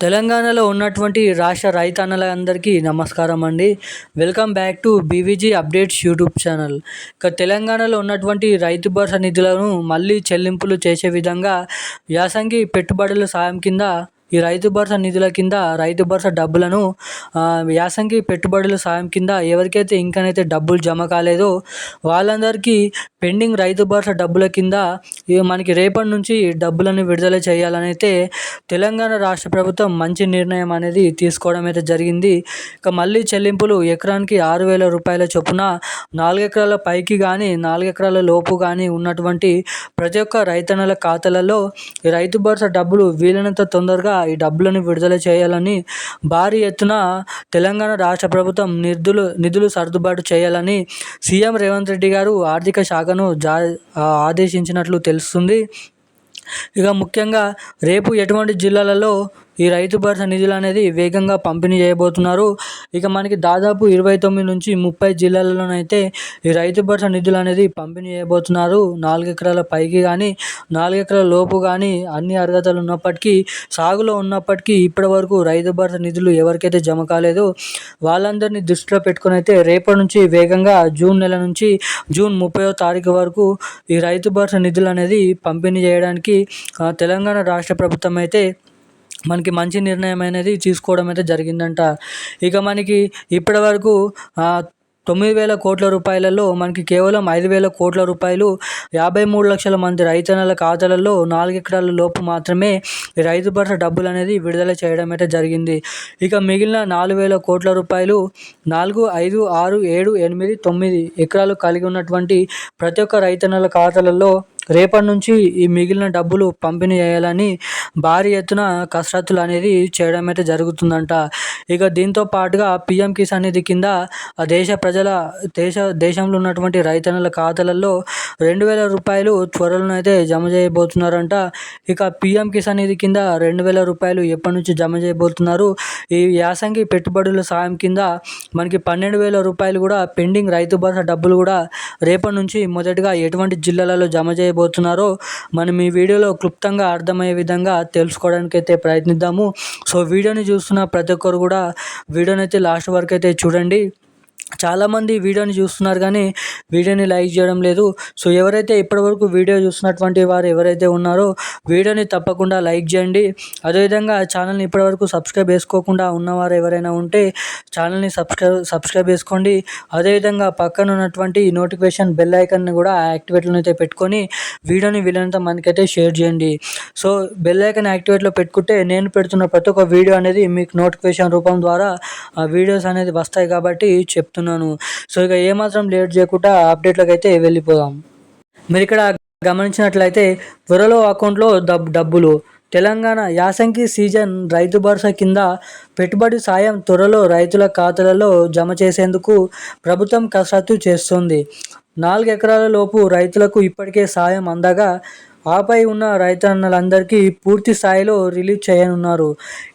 తెలంగాణలో ఉన్నటువంటి రాష్ట్ర రైతన్నలందరికీ నమస్కారం అండి. Welcome back to BVG updates YouTube channel. తెలంగాణలో ఉన్నటువంటి రైతు భరోసా నిధులను మళ్ళీ చెల్లింపులు చేసే విధంగా యాసంగి పెట్టుబడుల సాయం కింద ఈ రైతు భరోసా నిధుల కింద రైతు భరోసా డబ్బులను యాసంగి పెట్టుబడుల సాయం కింద ఎవరికైతే ఇంకనైతే డబ్బులు జమ కాలేదో వాళ్ళందరికీ పెండింగ్ రైతు భరోసా డబ్బుల కింద మనకి రేపటి నుంచి డబ్బులను విడుదల చేయాలని అయితే తెలంగాణ రాష్ట్ర ప్రభుత్వం మంచి నిర్ణయం అనేది తీసుకోవడం అయితే జరిగింది. ఇక మళ్ళీ చెల్లింపులు ఎకరానికి 6,000 రూపాయల చొప్పున 4 ఎకరాల పైకి కానీ 4 ఎకరాల లోపు కానీ ఉన్నటువంటి ప్రతి ఒక్క రైతన్నల ఖాతాలలో ఈ రైతు భరోసా డబ్బులు వీలైనంత తొందరగా ఈ డబ్బులను విడుదల చేయాలని భారీ ఎత్తున తెలంగాణ రాష్ట్ర ప్రభుత్వం నిధులు సర్దుబాటు చేయాలని సీఎం రేవంత్ రెడ్డి గారు ఆర్థిక శాఖను ఆదేశించినట్లు తెలుస్తుంది. ఇక ముఖ్యంగా రేపు ఎటువంటి జిల్లాలలో ఈ రైతు భరోసా నిధులు అనేది వేగంగా పంపిణీ చేయబోతున్నారు. ఇక మనకి దాదాపు 29 నుంచి 30 జిల్లాలలోనైతే ఈ రైతు భరోసా నిధులు అనేది పంపిణీ చేయబోతున్నారు. 4 ఎకరాల పైకి కానీ 4 ఎకరాల లోపు కానీ అన్ని అర్హతలు ఉన్నప్పటికీ సాగులో ఉన్నప్పటికీ ఇప్పటి వరకు రైతు భరోసా నిధులు ఎవరికైతే జమ కాలేదో వాళ్ళందరినీ దృష్టిలో పెట్టుకొని అయితే రేపటి నుంచి వేగంగా జూన్ నెల నుంచి జూన్ 30వ తారీఖు వరకు ఈ రైతు భరోసా నిధులు అనేది పంపిణీ చేయడానికి తెలంగాణ రాష్ట్ర ప్రభుత్వం అయితే మనకి మంచి నిర్ణయం అనేది తీసుకోవడం అయితే జరిగిందంట. ఇక మనకి ఇప్పటి వరకు 9,000 కోట్ల రూపాయలలో మనకి కేవలం 5,000 కోట్ల రూపాయలు 53 లక్షల మంది రైతన్నల ఖాతాలలో 4 ఎకరాల లోపు మాత్రమే ఈ రైతు భరోసా డబ్బులు అనేది విడుదల చేయడం అయితే జరిగింది. ఇక మిగిలిన 4,000 కోట్ల రూపాయలు 4, 5, 6, 7, 8, 9 ఎకరాలు కలిగి ఉన్నటువంటి ప్రతి ఒక్క రైతన్నల ఖాతాలలో రేపటి నుంచి ఈ మిగిలిన డబ్బులు పంపిణీ చేయాలని భారీ ఎత్తున కసరత్తులు అనేది చేయడం అయితే జరుగుతుందంట. ఇక దీంతో పాటుగా పీఎం కిసాన్ నిధి కింద దేశంలో ఉన్నటువంటి రైతన్నల ఖాతాలలో 2,000 రూపాయలు త్వరలో అయితే జమ చేయబోతున్నారంట. ఇక పీఎం కిసాన్ నిధి కింద 2,000 రూపాయలు ఎప్పటి నుంచి జమ చేయబోతున్నారు. ఈ యాసంగి పెట్టుబడుల సాయం కింద మనకి 12,000 రూపాయలు కూడా పెండింగ్ రైతు భరోసా డబ్బులు కూడా రేపటి నుంచి మొదటగా ఎటువంటి జిల్లాలలో జమ చేయబోతున్నారో మనం ఈ వీడియోలో క్లుప్తంగా అర్థమయ్యే విధంగా తెలుసుకోవడానికి అయితే ప్రయత్నిద్దాము. సో వీడియోని చూస్తున్న ప్రతి ఒక్కరు కూడా వీడియోని అయితే లాస్ట్ వరకు అయితే చూడండి. చాలామంది వీడియోని చూస్తున్నారు కానీ వీడియోని లైక్ చేయడం లేదు. సో ఎవరైతే ఇప్పటివరకు వీడియో చూస్తున్నటువంటి వారు ఎవరైతే ఉన్నారో వీడియోని తప్పకుండా లైక్ చేయండి. అదేవిధంగా ఛానల్ని ఇప్పటివరకు సబ్స్క్రైబ్ చేసుకోకుండా ఉన్నవారు ఎవరైనా ఉంటే ఛానల్ని సబ్స్క్రైబ్ చేసుకోండి. అదేవిధంగా పక్కన ఉన్నటువంటి నోటిఫికేషన్ బెల్ ఐకాన్ని కూడా యాక్టివేట్లో అయితే పెట్టుకొని వీడియోని వీలైనంత మందికైతే షేర్ చేయండి. సో బెల్ ఐకాన్ యాక్టివేట్లో పెట్టుకుంటే నేను పెడుతున్న ప్రతి ఒక్క వీడియో అనేది మీకు నోటిఫికేషన్ రూపం ద్వారా ఆ వీడియోస్ అనేది వస్తాయి కాబట్టి చెప్తున్నాను. సో ఇక ఏమాత్రం లేట్ చేయకుండా అప్డేట్లకు అయితే వెళ్ళిపోదాం. మీరు ఇక్కడ గమనించినట్లయితే త్వరలో అకౌంట్లో డబ్బులు తెలంగాణ యాసంగి సీజన్ రైతు భరోసా కింద పెట్టుబడి సాయం త్వరలో రైతుల ఖాతాలలో జమ చేసేందుకు ప్రభుత్వం కసరత్తు చేస్తుంది. 4 ఎకరాల లోపు రైతులకు ఇప్పటికే సాయం అందగా ఆపై ఉన్న రైతన్నలందరికీ పూర్తి స్థాయిలో రిలీజ్ చేయనున్నారు.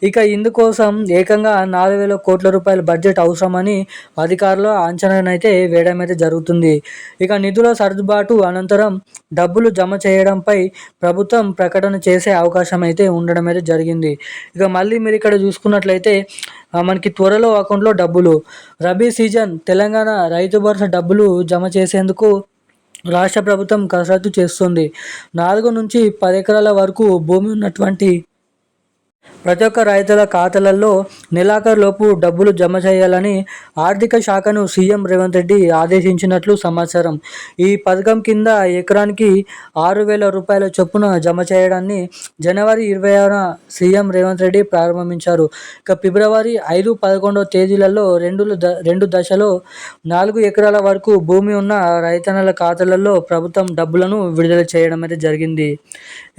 ఇక ఇందుకోసం ఏకంగా 4,000 కోట్ల రూపాయల బడ్జెట్ అవసరమని అధికారులు అంచనానైతే వేయడం అయితే జరుగుతుంది. ఇక నిధుల సర్దుబాటు అనంతరం డబ్బులు జమ చేయడంపై ప్రభుత్వం ప్రకటన చేసే అవకాశం అయితే ఉండడం అయితే జరిగింది. ఇక మళ్ళీ మీరు ఇక్కడ చూసుకున్నట్లయితే మనకి త్వరలో అకౌంట్లో డబ్బులు రబీ సీజన్ తెలంగాణ రైతు భరోసా డబ్బులు జమ చేసేందుకు రాష్ట్ర ప్రభుత్వం కసరత్తు చేస్తుంది. 4 నుంచి 10 ఎకరాల వరకు భూమి ఉన్నటువంటి ప్రతి ఒక్క రైతుల ఖాతాలలో నెలాఖరులోపు డబ్బులు జమ చేయాలని ఆర్థిక శాఖను సీఎం రేవంత్ రెడ్డి ఆదేశించినట్లు సమాచారం. ఈ పథకం కింద ఎకరానికి 6,000 రూపాయల చొప్పున జమ చేయడాన్ని జనవరి 26న సీఎం రేవంత్ రెడ్డి ప్రారంభించారు. ఇక ఫిబ్రవరి 5, 11 తేదీలలో రెండు దశలో 4 ఎకరాల వరకు భూమి ఉన్న రైతన్నల ఖాతాలలో ప్రభుత్వం డబ్బులను విడుదల చేయడం అయితే జరిగింది.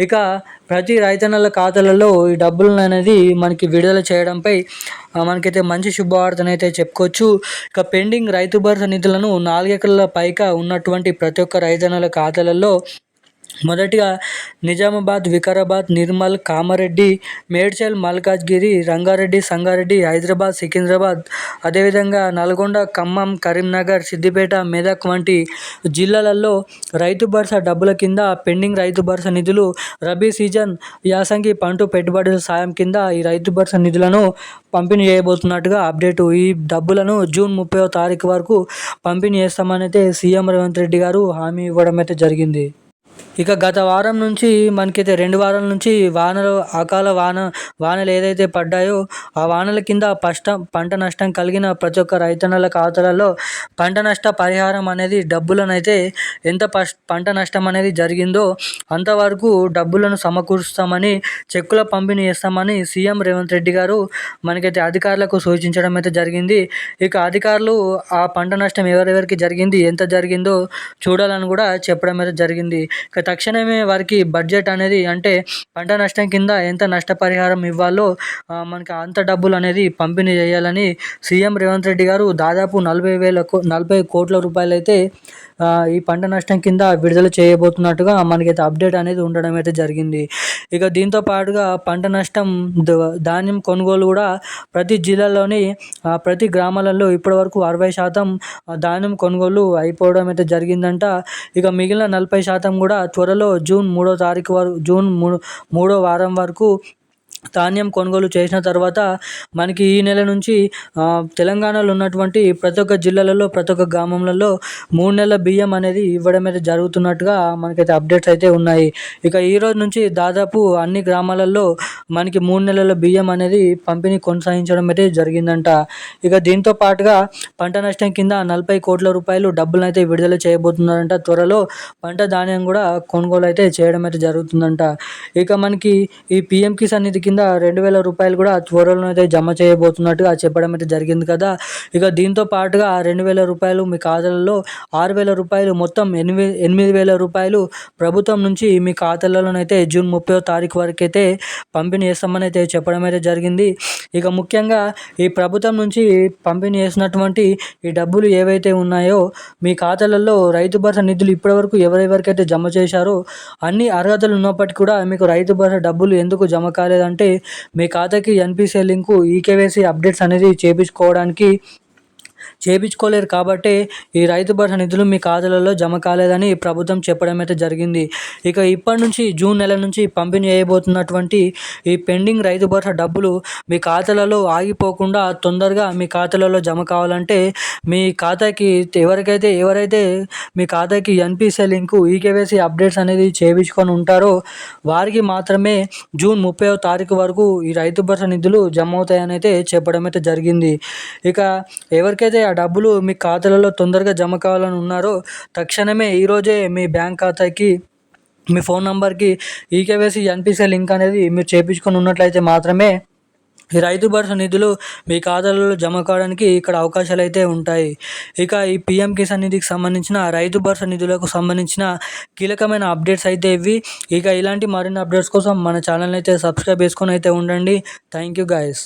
ఇక ప్రతి రైతన్నల ఖాతాలలో ఈ డబ్బులను అనేది మనకి విడుదల చేయడంపై మనకైతే మంచి శుభవార్తనైతే చెప్పుకోవచ్చు. ఇక పెండింగ్ రైతు భరోసా నిధులను 4 ఎకరాల పైగా ఉన్నటువంటి ప్రతి ఒక్క రైతన్నల ఖాతాలలో మొదటిగా నిజామాబాద్, వికారాబాద్, నిర్మల్, కామారెడ్డి, మేడ్చల్, మల్కాజ్గిరి, రంగారెడ్డి, సంగారెడ్డి, హైదరాబాద్, సికింద్రాబాద్, అదేవిధంగా నల్గొండ, ఖమ్మం, కరీంనగర్, సిద్దిపేట, మెదక్ వంటి జిల్లాలలో రైతు భరోసా డబ్బుల కింద పెండింగ్ రైతు భరోసా నిధులు రబీ సీజన్ యాసంగి పంట పెట్టుబడుల సాయం కింద ఈ రైతు భరోసా నిధులను పంపిణీ చేయబోతున్నట్టుగా అప్డేటు. ఈ డబ్బులను జూన్ 30వ తారీఖు వరకు పంపిణీ చేస్తామని అయితే సీఎం రేవంత్ రెడ్డి గారు హామీ ఇవ్వడం అయితే జరిగింది. ఇక గత వారం నుంచి మనకైతే 2 వారాల నుంచి అకాల వానలు ఏదైతే పడ్డాయో ఆ వానల కింద పంట నష్టం కలిగిన ప్రతి ఒక్క రైతన్నల ఖాతాలలో పంట నష్ట పరిహారం అనేది డబ్బులను అయితే ఎంత పంట నష్టం అనేది జరిగిందో అంతవరకు డబ్బులను సమకూరుస్తామని, చెక్కుల పంపిణీ చేస్తామని సీఎం రేవంత్ రెడ్డి గారు మనకైతే అధికారులకు సూచించడం అయితే జరిగింది. ఇక అధికారులు ఆ పంట నష్టం ఎవరెవరికి జరిగింది, ఎంత జరిగిందో చూడాలని కూడా చెప్పడం అయితే జరిగింది. ఇక తక్షణమే వారికి బడ్జెట్ అనేది, అంటే పంట నష్టం కింద ఎంత నష్టపరిహారం ఇవ్వాలో మనకి అంత డబ్బులు అనేది పంపిణీ చేయాలని సీఎం రేవంత్ రెడ్డి గారు దాదాపు 40 కోట్ల రూపాయలు అయితే ఈ పంట నష్టం కింద విడుదల చేయబోతున్నట్టుగా మనకైతే అప్డేట్ అనేది ఉండడం అయితే జరిగింది. ఇక దీంతో పాటుగా పంట నష్టం ధాన్యం కొనుగోలు కూడా ప్రతి జిల్లాలోని ప్రతి గ్రామాలలో ఇప్పటివరకు 60% ధాన్యం కొనుగోలు అయిపోవడం అయితే జరిగిందంట. ఇక మిగిలిన 40% కూడా త్వరలో జూన్ 3వ వారం వరకు ధాన్యం కొనుగోలు చేసిన తర్వాత మనకి ఈ నెల నుంచి తెలంగాణలో ఉన్నటువంటి ప్రతి ఒక్క జిల్లాలలో, ప్రతి ఒక్క గ్రామంలలో 3 నెలల బియ్యం అనేది ఇవ్వడం అయితే జరుగుతున్నట్టుగా మనకైతే అప్డేట్స్ అయితే ఉన్నాయి. ఇక ఈరోజు నుంచి దాదాపు అన్ని గ్రామాలలో మనకి 3 నెలల బియ్యం అనేది పంపిణీ కొనసాగించడం అయితే జరిగిందంట. ఇక దీంతో పాటుగా పంట నష్టం కింద 40 కోట్ల రూపాయలు డబ్బులను అయితే విడుదల చేయబోతున్నారంట. త్వరలో పంట ధాన్యం కూడా కొనుగోలు అయితే చేయడం అయితే జరుగుతుందంట. ఇక మనకి ఈ పీఎం కిసాన్ నిధి కింద 2,000 రూపాయలు కూడా త్వరలో అయితే జమ చేయబోతున్నట్టుగా చెప్పడం అయితే జరిగింది కదా. ఇక దీంతో పాటుగా 2,000 రూపాయలు మీ ఖాతాలలో 6,000 రూపాయలు మొత్తం 8,000 రూపాయలు ప్రభుత్వం నుంచి మీ ఖాతాలలోనైతే జూన్ 30వ తారీఖు వరకు అయితే పంపిణీ చేస్తామని అయితే చెప్పడం అయితే జరిగింది. ఇక ముఖ్యంగా ఈ ప్రభుత్వం నుంచి పంపిణీ చేసినటువంటి ఈ డబ్బులు ఏవైతే ఉన్నాయో మీ ఖాతాలలో రైతు భరోసా నిధులు ఇప్పటివరకు ఎవరెవరికైతే జమ చేశారో అన్ని అర్హతలు ఉన్నప్పటికీ కూడా మీకు రైతు భరోసా డబ్బులు ఎందుకు జమ కాలేదంటే మీ ఖాతాకి ఎన్పిసిఐ లింకు, ఈకేవైసీ అప్డేట్స్ అనేది చేయించుకోలేరు కాబట్టి ఈ రైతు భరోసా నిధులు మీ ఖాతాలలో జమ కాలేదని ప్రభుత్వం చెప్పడం అయితే జరిగింది. ఇక ఇప్పటి నుంచి జూన్ నెల నుంచి పంపిణీ చేయబోతున్నటువంటి ఈ పెండింగ్ రైతు భరోసా డబ్బులు మీ ఖాతాలలో ఆగిపోకుండా తొందరగా మీ ఖాతాలలో జమ కావాలంటే మీ ఖాతాకి ఎవరైతే మీ ఖాతాకి ఎన్పిసిఐ లింకు, ఈకేవైసీ అప్డేట్స్ అనేది చేయించుకొని ఉంటారో వారికి మాత్రమే జూన్ 30వ తారీఖు వరకు ఈ రైతు భరోసా నిధులు జమ అవుతాయని అయితే చెప్పడం అయితే జరిగింది. ఇక ఎవరికైతే ఆ డబ్బులు మీ ఖాతాలలో తొందరగా జమ కావాలని ఉన్నారో తక్షణమే ఈరోజే మీ బ్యాంక్ ఖాతాకి, మీ ఫోన్ నంబర్కి ఈకేవైసీ ఎన్పిసిఐ లింక్ అనేది మీరు చేయించుకొని ఉన్నట్లయితే మాత్రమే ఈ రైతు భరోసా నిధులు మీ ఖాతాలలో జమ కావడానికి ఇక్కడ అవకాశాలు అయితే ఉంటాయి. ఇక ఈ పీఎం కిసాన్ నిధికి సంబంధించిన రైతు భరోసా నిధులకు సంబంధించిన కీలకమైన అప్డేట్స్ అయితే ఇవి. ఇక ఇలాంటి మరిన్ని అప్డేట్స్ కోసం మన ఛానల్ని అయితే సబ్స్క్రైబ్ చేసుకొని అయితే ఉండండి. Thank you guys.